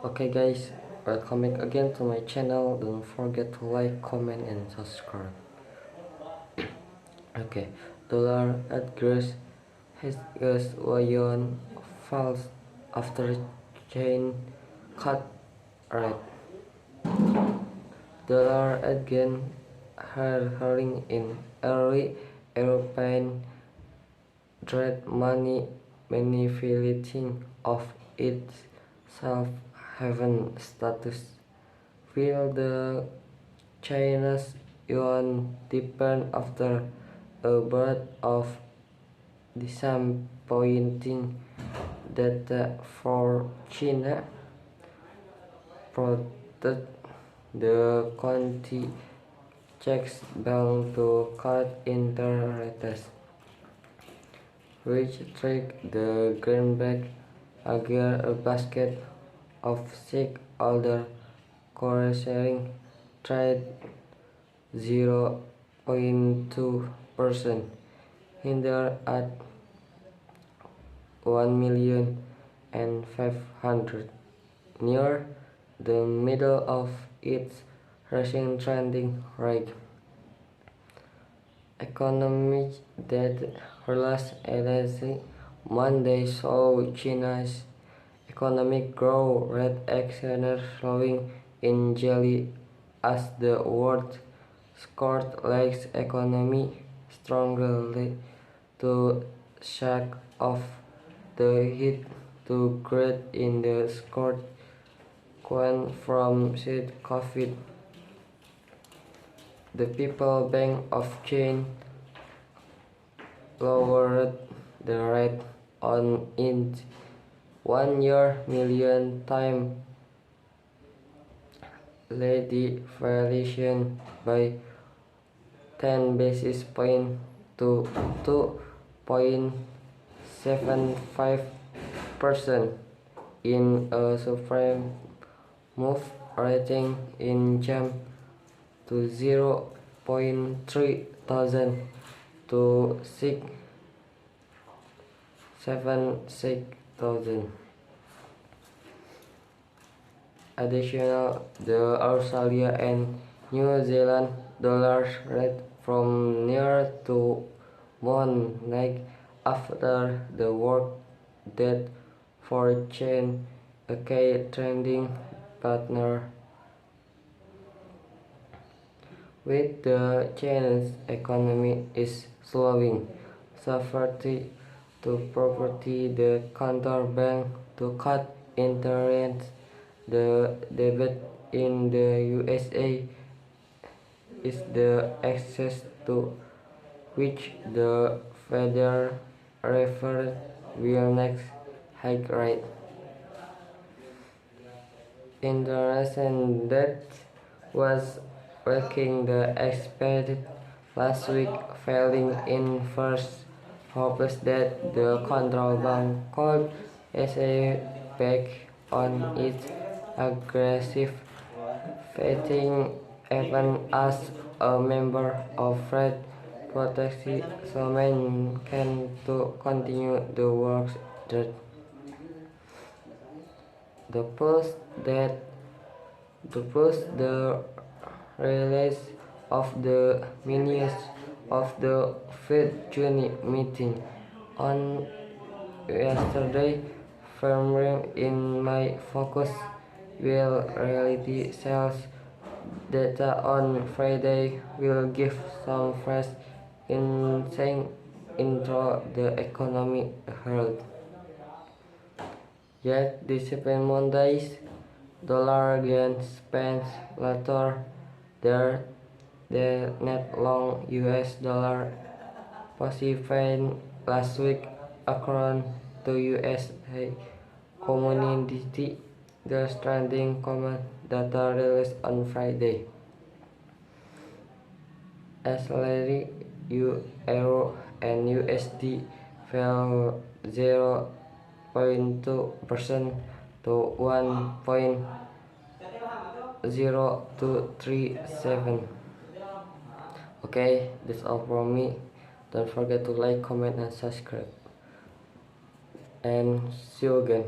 Okay guys, welcome back again to my channel. Don't forget to like, comment and subscribe. Okay, dollar at gross has yuan falls after chain cut rate. Dollar again herring in early European trade money manipulating of its safe haven status. Will the China's yuan deepen after a bout of disappointing data for China? Protect the county checks bank to cut interest rates, which trick the greenback again a basket of sick older corresponding trade 0.2% hinder at 1,500,000 near the middle of its rising trending rate. Economic data released Monday saw China's economic growth rate accelerated, slowing in July as the world scored legs economy strongly to shake off the hit to growth in the scored coin from said COVID. The People Bank of China lowered the rate on its 1-year million time lady variation by 10 basis points to 2.75% in a supreme move, rating in jump to 0.3 thousand to 676,000. Additional, the Australia and New Zealand dollars rate from near to one leg after the work that for China, a key trending partner. With the Chinese economy is slowing, safety to property the counterbank to cut interest. The debate in the USA is the access to which the Federal Reserve will next hike rate. International debt was breaking the expected last week, falling in first hopes that the control bank could essay back on its aggressive fighting even as a member of Fed protection Solomon can to continue the work that the post the release of the minutes of the Fed June meeting on yesterday, firmly in my focus, will reality sales data on Friday will give some fresh insight into the economic health. Yet discipline Mondays, dollar again spends later there the net long US dollar position last week according to US community the trending common data released on Friday. As Larry, Euro and USD fell 0.2% to 1.0237. Okay, that's all from me. Don't forget to like, comment and subscribe. And see you again.